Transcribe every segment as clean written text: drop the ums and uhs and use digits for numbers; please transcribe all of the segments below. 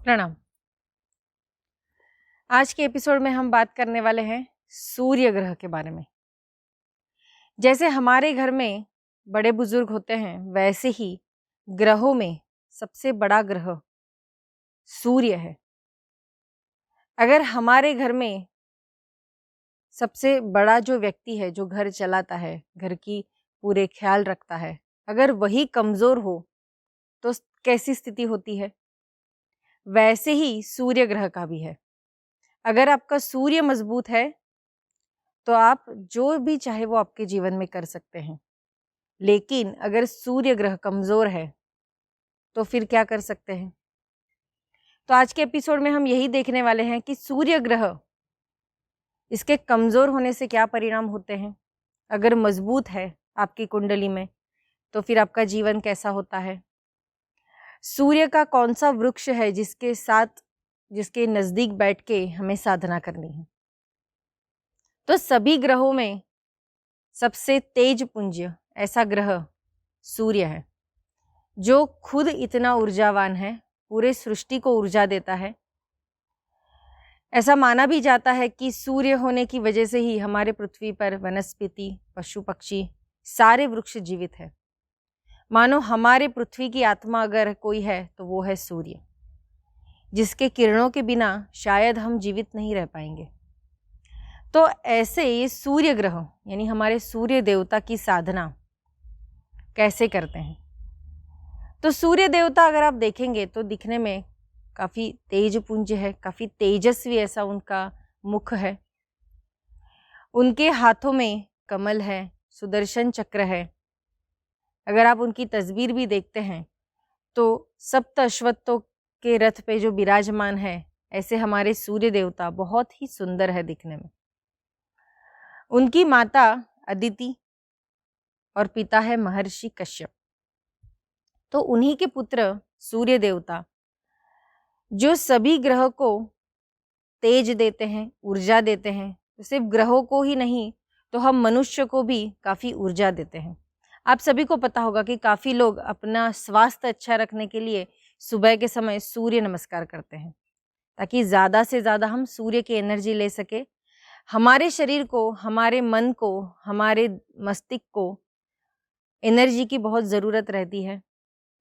प्रणाम। आज के एपिसोड में हम बात करने वाले हैं सूर्य ग्रह के बारे में। जैसे हमारे घर में बड़े बुजुर्ग होते हैं, वैसे ही ग्रहों में सबसे बड़ा ग्रह सूर्य है। अगर हमारे घर में सबसे बड़ा जो व्यक्ति है, जो घर चलाता है, घर की पूरे ख्याल रखता है, अगर वही कमज़ोर हो तो कैसी स्थिति होती है? वैसे ही सूर्य ग्रह का भी है। अगर आपका सूर्य मजबूत है तो आप जो भी चाहे वो आपके जीवन में कर सकते हैं। लेकिन अगर सूर्य ग्रह कमज़ोर है तो फिर क्या कर सकते हैं? तो आज के एपिसोड में हम यही देखने वाले हैं कि सूर्य ग्रह, इसके कमज़ोर होने से क्या परिणाम होते हैं। अगर मजबूत है आपकी कुंडली में तो फिर आपका जीवन कैसा होता है। सूर्य का कौन सा वृक्ष है जिसके नज़दीक बैठ के हमें साधना करनी है। तो सभी ग्रहों में सबसे तेज पुंज ऐसा ग्रह सूर्य है, जो खुद इतना ऊर्जावान है, पूरे सृष्टि को ऊर्जा देता है। ऐसा माना भी जाता है कि सूर्य होने की वजह से ही हमारे पृथ्वी पर वनस्पति, पशु पक्षी, सारे वृक्ष जीवित है। मानो हमारे पृथ्वी की आत्मा अगर कोई है तो वो है सूर्य, जिसके किरणों के बिना शायद हम जीवित नहीं रह पाएंगे। तो ऐसे ये सूर्य ग्रह यानी हमारे सूर्य देवता की साधना कैसे करते हैं। तो सूर्य देवता अगर आप देखेंगे तो दिखने में काफ़ी तेज पुंज है, काफ़ी तेजस्वी ऐसा उनका मुख है। उनके हाथों में कमल है, सुदर्शन चक्र है। अगर आप उनकी तस्वीर भी देखते हैं तो सप्त अश्वत्थों के रथ पे जो विराजमान है, ऐसे हमारे सूर्य देवता बहुत ही सुंदर है दिखने में। उनकी माता अदिति और पिता है महर्षि कश्यप। तो उन्हीं के पुत्र सूर्य देवता जो सभी ग्रह को तेज देते हैं, ऊर्जा देते हैं। तो सिर्फ ग्रहों को ही नहीं तो हम मनुष्य को भी काफ़ी ऊर्जा देते हैं। आप सभी को पता होगा कि काफ़ी लोग अपना स्वास्थ्य अच्छा रखने के लिए सुबह के समय सूर्य नमस्कार करते हैं, ताकि ज़्यादा से ज़्यादा हम सूर्य की एनर्जी ले सके। हमारे शरीर को, हमारे मन को, हमारे मस्तिष्क को एनर्जी की बहुत ज़रूरत रहती है।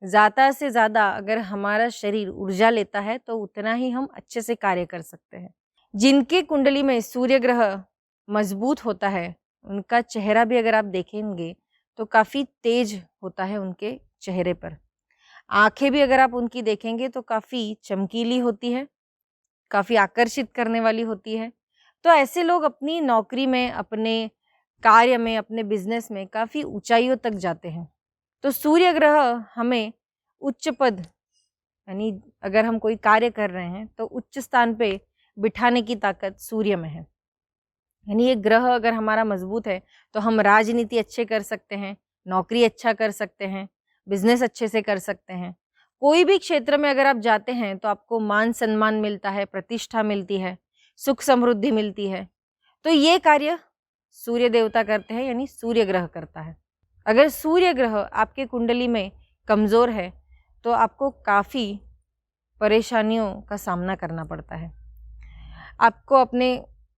ज़्यादा से ज़्यादा अगर हमारा शरीर ऊर्जा लेता है तो उतना ही हम अच्छे से कार्य कर सकते हैं। जिनके कुंडली में सूर्य ग्रह मजबूत होता है, उनका चेहरा भी अगर आप देखेंगे तो काफ़ी तेज होता है उनके चेहरे पर। आँखें भी अगर आप उनकी देखेंगे तो काफ़ी चमकीली होती है, काफ़ी आकर्षित करने वाली होती है। तो ऐसे लोग अपनी नौकरी में, अपने कार्य में, अपने बिजनेस में काफ़ी ऊंचाइयों तक जाते हैं। तो सूर्य ग्रह हमें उच्च पद, यानी अगर हम कोई कार्य कर रहे हैं तो उच्च स्थान पे बिठाने की ताकत सूर्य में है। यानी ये ग्रह अगर हमारा मजबूत है तो हम राजनीति अच्छे कर सकते हैं, नौकरी अच्छा कर सकते हैं, बिजनेस अच्छे से कर सकते हैं। कोई भी क्षेत्र में अगर आप जाते हैं तो आपको मान सम्मान मिलता है, प्रतिष्ठा मिलती है, सुख समृद्धि मिलती है। तो ये कार्य सूर्य देवता करते हैं, यानी सूर्य ग्रह करता है। अगर सूर्य ग्रह आपके कुंडली में कमज़ोर है तो आपको काफ़ी परेशानियों का सामना करना पड़ता है। आपको अपने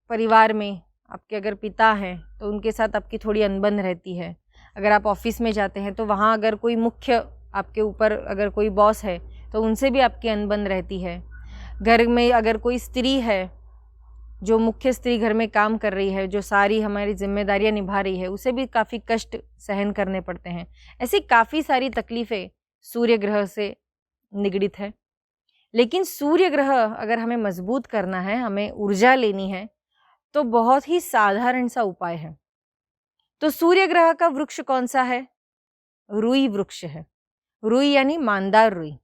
परिवार में, आपके अगर पिता हैं तो उनके साथ आपकी थोड़ी अनबन रहती है। अगर आप ऑफिस में जाते हैं तो वहाँ अगर कोई मुख्य आपके ऊपर अगर कोई बॉस है तो उनसे भी आपकी अनबन रहती है। घर में अगर कोई स्त्री है, जो मुख्य स्त्री घर में काम कर रही है, जो सारी हमारी जिम्मेदारियां निभा रही है, उसे भी काफ़ी कष्ट सहन करने पड़ते हैं। ऐसी काफ़ी सारी तकलीफ़ें सूर्य ग्रह से निगड़ित है। लेकिन सूर्य ग्रह अगर हमें मजबूत करना है, हमें ऊर्जा लेनी है, तो बहुत ही साधारण सा उपाय है। तो सूर्य ग्रह का वृक्ष कौन सा है? रुई वृक्ष है। रुई यानी मानदार रुई।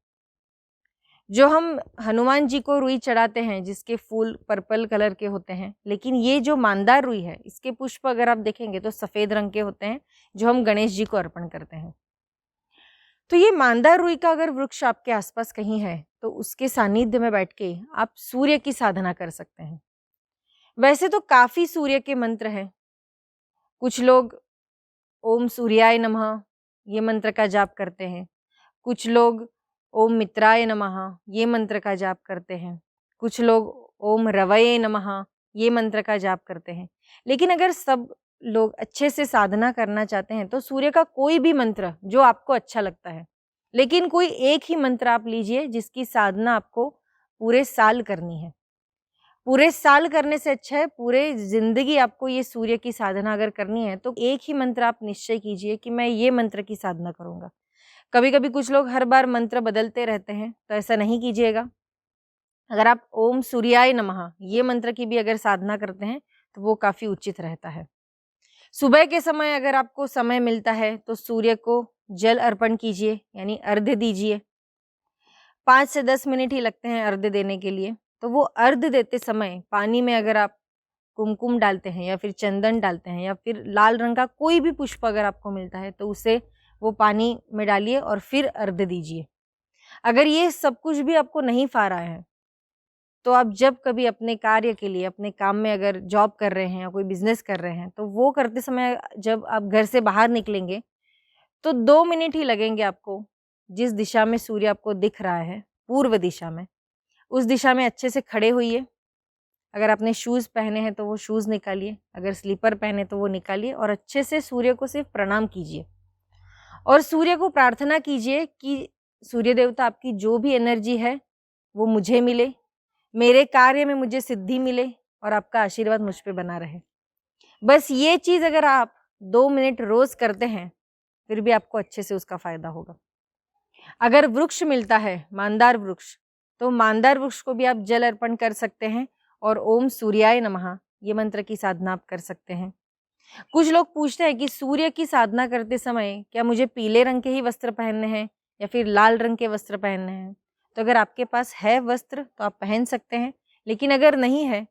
जो हम हनुमान जी को रुई चढ़ाते हैं, जिसके फूल पर्पल कलर के होते हैं, लेकिन ये जो मानदार रुई है, इसके पुष्प अगर आप देखेंगे तो सफ़ेद रंग के होते हैं, जो हम गणेश जी को अर्पण करते हैं। तो ये मानदार रुई का अगर वृक्ष आपके आसपास कहीं है तो उसके सानिध्य में बैठ के आप सूर्य की साधना कर सकते हैं। वैसे तो काफ़ी सूर्य के मंत्र हैं। कुछ लोग ओम सूर्याय नमः ये मंत्र का जाप करते हैं। कुछ लोग ओम मित्राय नमः ये मंत्र का जाप करते हैं, कुछ लोग ओम रवये नमः ये मंत्र का जाप करते हैं। लेकिन अगर सब लोग अच्छे से साधना करना चाहते हैं तो सूर्य का कोई भी मंत्र जो आपको अच्छा लगता है, लेकिन कोई एक ही मंत्र आप लीजिए जिसकी साधना आपको पूरे साल करनी है। पूरे साल करने से अच्छा है पूरे ज़िंदगी आपको ये सूर्य की साधना अगर करनी है तो एक ही मंत्र आप निश्चय कीजिए कि मैं ये मंत्र की साधना करूँगा। कभी-कभी कुछ लोग हर बार मंत्र बदलते रहते हैं, तो ऐसा नहीं कीजिएगा। अगर आप ओम सूर्याय नमः ये मंत्र की भी अगर साधना करते हैं तो वो काफ़ी उचित रहता है। सुबह के समय अगर आपको समय मिलता है तो सूर्य को जल अर्पण कीजिए, यानी अर्घ्य दीजिए। 5 से 10 मिनट ही लगते हैं अर्घ्य देने के लिए। तो वो अर्घ्य देते समय पानी में अगर आप कुमकुम डालते हैं या फिर चंदन डालते हैं या फिर लाल रंग का कोई भी पुष्प अगर आपको मिलता है तो उसे वो पानी में डालिए और फिर अर्घ्य दीजिए। अगर ये सब कुछ भी आपको नहीं पा रहा है तो आप जब कभी अपने कार्य के लिए अपने काम में अगर जॉब कर रहे हैं या कोई बिज़नेस कर रहे हैं तो वो करते समय जब आप घर से बाहर निकलेंगे तो 2 मिनट ही लगेंगे आपको। जिस दिशा में सूर्य आपको दिख रहा है, पूर्व दिशा में, उस दिशा में अच्छे से खड़े होइए। अगर आपने शूज़ पहने हैं तो वो शूज़ निकालिए, अगर स्लीपर पहने तो वो निकालिए और अच्छे से सूर्य को सिर्फ प्रणाम कीजिए और सूर्य को प्रार्थना कीजिए कि सूर्य देवता आपकी जो भी एनर्जी है वो मुझे मिले, मेरे कार्य में मुझे सिद्धि मिले और आपका आशीर्वाद मुझ पे बना रहे। बस ये चीज़ अगर आप 2 मिनट रोज़ करते हैं फिर भी आपको अच्छे से उसका फ़ायदा होगा। अगर वृक्ष मिलता है मानदार वृक्ष, तो मानदार वृक्ष को भी आप जल अर्पण कर सकते हैं और ओम सूर्याय नमः ये मंत्र की साधना आप कर सकते हैं। कुछ लोग पूछते हैं कि सूर्य की साधना करते समय क्या मुझे पीले रंग के ही वस्त्र पहनने हैं या फिर लाल रंग के वस्त्र पहनने हैं? तो अगर आपके पास है वस्त्र तो आप पहन सकते हैं, लेकिन अगर नहीं है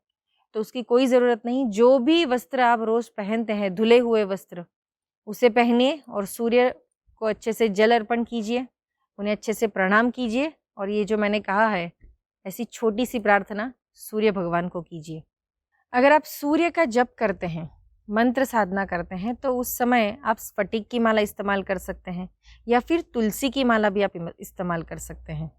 तो उसकी कोई ज़रूरत नहीं। जो भी वस्त्र आप रोज़ पहनते हैं, धुले हुए वस्त्र, उसे पहनिए और सूर्य को अच्छे से जल अर्पण कीजिए, उन्हें अच्छे से प्रणाम कीजिए और ये जो मैंने कहा है ऐसी छोटी सी प्रार्थना सूर्य भगवान को कीजिए। अगर आप सूर्य का जप करते हैं, मंत्र साधना करते हैं तो उस समय आप स्फटिक की माला इस्तेमाल कर सकते हैं या फिर तुलसी की माला भी आप इस्तेमाल कर सकते हैं।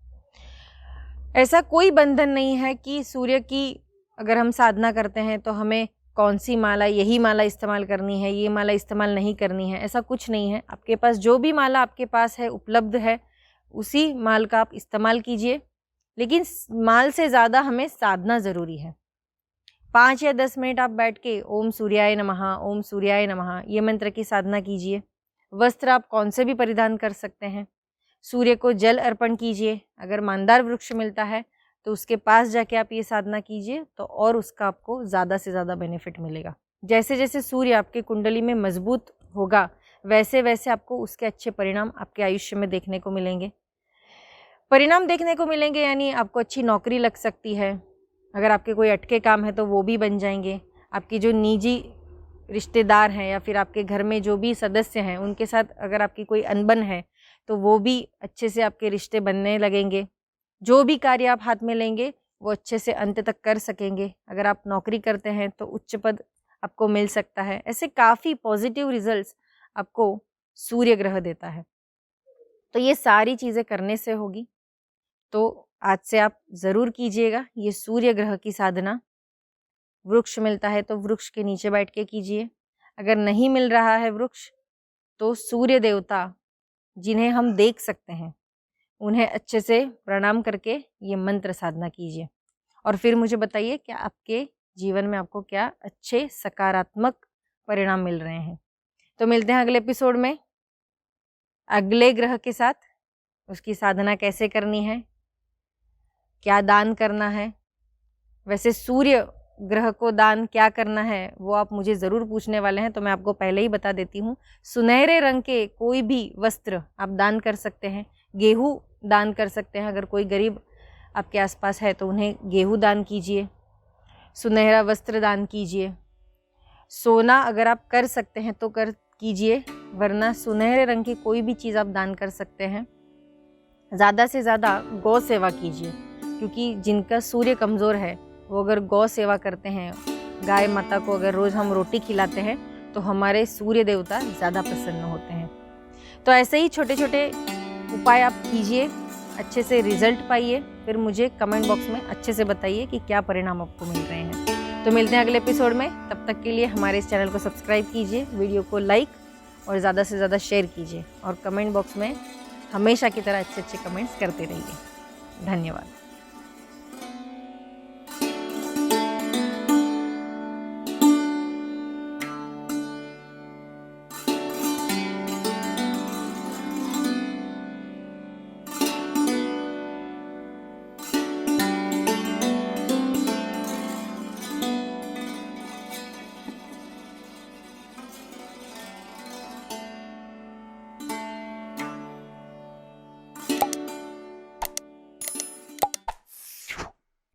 ऐसा कोई बंधन नहीं है कि सूर्य की अगर हम साधना करते हैं तो हमें कौन सी माला, यही माला इस्तेमाल करनी है, ये माला इस्तेमाल नहीं करनी है, ऐसा कुछ नहीं है। आपके पास जो भी माला आपके पास है, उपलब्ध है, उसी माल का आप इस्तेमाल कीजिए, लेकिन माल से ज़्यादा हमें साधना ज़रूरी है। 5 या 10 मिनट आप बैठ के ओम सूर्याय नमः ये मंत्र की साधना कीजिए। वस्त्र आप कौन से भी परिधान कर सकते हैं। सूर्य को जल अर्पण कीजिए। अगर मानदार वृक्ष मिलता है तो उसके पास जाके आप ये साधना कीजिए तो और उसका आपको ज़्यादा से ज़्यादा बेनिफिट मिलेगा। जैसे जैसे सूर्य आपकी कुंडली में मजबूत होगा वैसे वैसे आपको उसके अच्छे परिणाम आपके आयुष्य में देखने को मिलेंगे। परिणाम देखने को मिलेंगे यानी आपको अच्छी नौकरी लग सकती है। अगर आपके कोई अटके काम है तो वो भी बन जाएंगे। आपकी जो निजी रिश्तेदार हैं या फिर आपके घर में जो भी सदस्य हैं उनके साथ अगर आपकी कोई अनबन है तो वो भी अच्छे से आपके रिश्ते बनने लगेंगे। जो भी कार्य आप हाथ में लेंगे वो अच्छे से अंत तक कर सकेंगे। अगर आप नौकरी करते हैं तो उच्च पद आपको मिल सकता है। ऐसे काफ़ी पॉजिटिव रिजल्ट्स आपको सूर्य ग्रह देता है। तो ये सारी चीज़ें करने से होगी, तो आज से आप ज़रूर कीजिएगा ये सूर्य ग्रह की साधना। वृक्ष मिलता है तो वृक्ष के नीचे बैठ के कीजिए। अगर नहीं मिल रहा है वृक्ष तो सूर्य देवता जिन्हें हम देख सकते हैं उन्हें अच्छे से प्रणाम करके ये मंत्र साधना कीजिए और फिर मुझे बताइए कि आपके जीवन में आपको क्या अच्छे सकारात्मक परिणाम मिल रहे हैं। तो मिलते हैं अगले एपिसोड में अगले ग्रह के साथ। उसकी साधना कैसे करनी है, क्या दान करना है, वैसे सूर्य ग्रह को दान क्या करना है वो आप मुझे ज़रूर पूछने वाले हैं तो मैं आपको पहले ही बता देती हूँ। सुनहरे रंग के कोई भी वस्त्र आप दान कर सकते हैं। गेहूँ दान कर सकते हैं। अगर कोई गरीब आपके आसपास है तो उन्हें गेहूँ दान कीजिए। सुनहरा वस्त्र दान कीजिए। सोना अगर आप कर सकते हैं तो कर कीजिए, वरना सुनहरे रंग की कोई भी चीज़ आप दान कर सकते हैं। ज़्यादा से ज़्यादा गौ सेवा कीजिए, क्योंकि जिनका सूर्य कमज़ोर है वो अगर गौ सेवा करते हैं, गाय माता को अगर रोज़ हम रोटी खिलाते हैं तो हमारे सूर्य देवता ज़्यादा प्रसन्न होते हैं। तो ऐसे ही छोटे छोटे उपाय आप कीजिए अच्छे से रिजल्ट पाइए, फिर मुझे कमेंट बॉक्स में अच्छे से बताइए कि क्या परिणाम आपको मिल रहे हैं। तो मिलते हैं अगले एपिसोड में, तब तक के लिए हमारे इस चैनल को सब्सक्राइब कीजिए, वीडियो को लाइक और ज़्यादा से ज़्यादा शेयर कीजिए और कमेंट बॉक्स में हमेशा की तरह अच्छे अच्छे कमेंट्स करते रहिए। धन्यवाद।